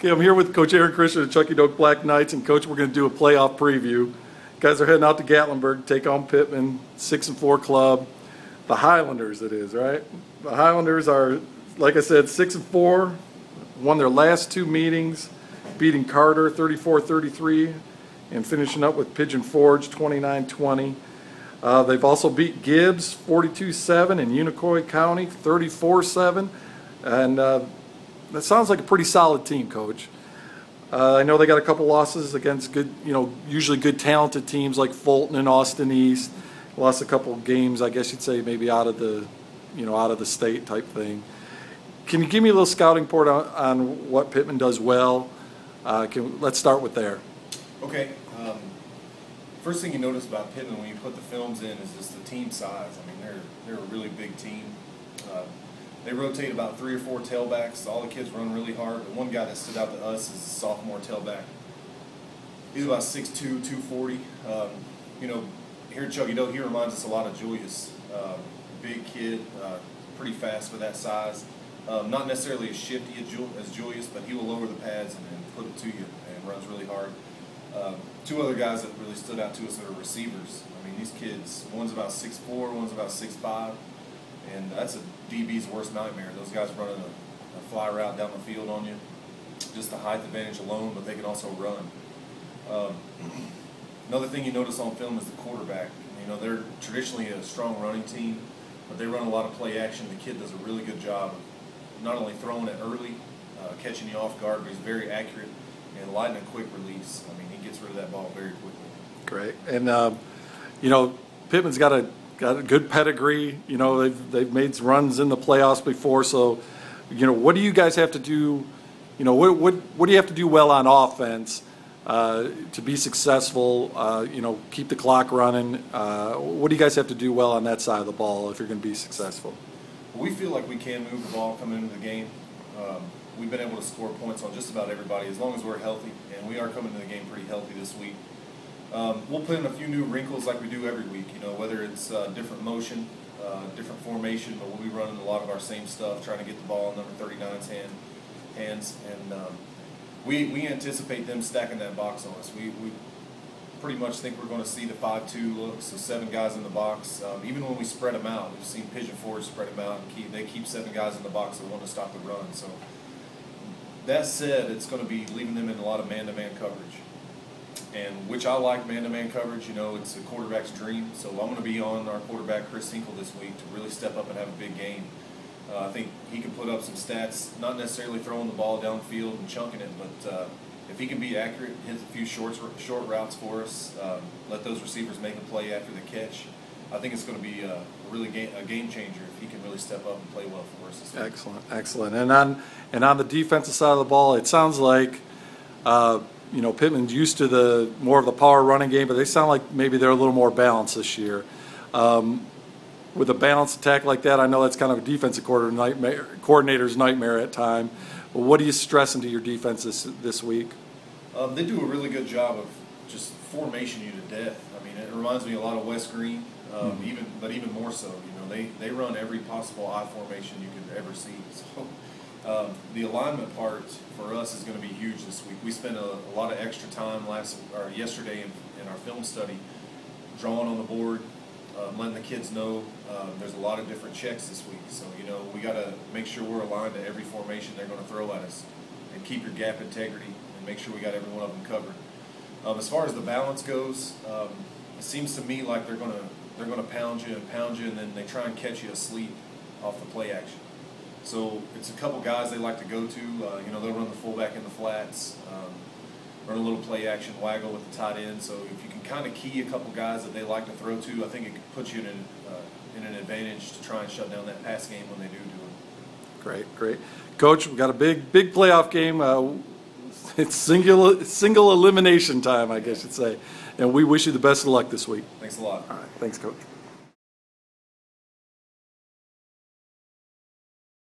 Okay, I'm here with Coach Aaron Christian of Chucky Doak Black Knights, and Coach, we're going to do a playoff preview. Guys are heading out to Gatlinburg to take on Pittman, 6-4 club. The Highlanders, it is, right? The Highlanders are, like I said, 6-4, won their last two meetings, beating Carter 34-33, and finishing up with Pigeon Forge 29-20. They've also beat Gibbs 42-7 and Unicoi County 34-7, and that sounds like a pretty solid team, Coach. I know they got a couple losses against good, usually good talented teams like Fulton and Austin East. Lost a couple games, I guess you'd say, maybe out of the, out of the state type thing. Can you give me a little scouting report on what Pittman does well? Let's start with there. Okay. First thing you notice about Pittman when you put the films in is just the team size. I mean, they're a really big team. They rotate about 3 or 4 tailbacks. All the kids run really hard. But one guy that stood out to us is a sophomore tailback. He's about 6'2", 240. Here at Chucky Doak, he reminds us a lot of Julius. Big kid, pretty fast for that size. Not necessarily as shifty as Julius, but he will lower the pads and put it to you and runs really hard. Two other guys that really stood out to us that are receivers. I mean, these kids, one's about 6'4", one's about 6'5", and that's a DB's worst nightmare. Those guys running a fly route down the field on you. Just the height advantage alone, but they can also run. Another thing you notice on film is the quarterback. They're traditionally a strong running team, but they run a lot of play action. The kid does a really good job of not only throwing it early, catching you off guard, but he's very accurate and light and quick release. I mean, he gets rid of that ball very quickly. Great. And, Pittman's got a good pedigree. They've made runs in the playoffs before. So, what do you guys have to do? What do you have to do well on offense to be successful? Keep the clock running. What do you guys have to do well on that side of the ball if you're going to be successful? We feel like we can move the ball coming into the game. We've been able to score points on just about everybody as long as we're healthy, and we are coming to the game pretty healthy this week. We'll put in a few new wrinkles like we do every week, whether it's different motion, different formation, but we'll be running a lot of our same stuff, trying to get the ball in number 39's hands, and we anticipate them stacking that box on us. We pretty much think we're going to see the 5-2 look, so 7 guys in the box. Even when we spread them out, we've seen Pigeon Forge spread them out, and they keep 7 guys in the box that want to stop the run. So that said, it's going to be leaving them in a lot of man-to-man coverage, and which I like man-to-man coverage. It's a quarterback's dream. So I'm going to be on our quarterback, Chris Hinkle, this week to really step up and have a big game. I think he can put up some stats, not necessarily throwing the ball downfield and chunking it, but if he can be accurate, hit a few short routes for us, let those receivers make a play after the catch, I think it's going to be a game changer if he can really step up and play well for us. Excellent, excellent. And on the defensive side of the ball, it sounds like Pittman's used to more of the power running game, but they sound like maybe they're a little more balanced this year. With a balanced attack like that, I know that's kind of a defensive coordinator's nightmare at time. But what do you stress into your defense this week? They do a really good job of just formation you to death. I mean, it reminds me a lot of West Green, but even more so. They run every possible I formation you could ever see. So the alignment part for us is going to be huge this week. We spent a lot of extra time yesterday in our film study, drawing on the board, letting the kids know there's a lot of different checks this week. So, we got to make sure we're aligned to every formation they're going to throw at us and keep your gap integrity and make sure we got every one of them covered. As far as the balance goes, it seems to me like they're going to pound you, and then they try and catch you asleep off the play action. So it's a couple guys they like to go to. They'll run the fullback in the flats, run a little play action waggle with the tight end. So if you can kind of key a couple guys that they like to throw to, I think it could put you in an advantage to try and shut down that pass game when they do it. Great, great. Coach, we've got a big playoff game. It's single elimination time, I guess you'd say. And we wish you the best of luck this week. Thanks a lot. All right, thanks, Coach.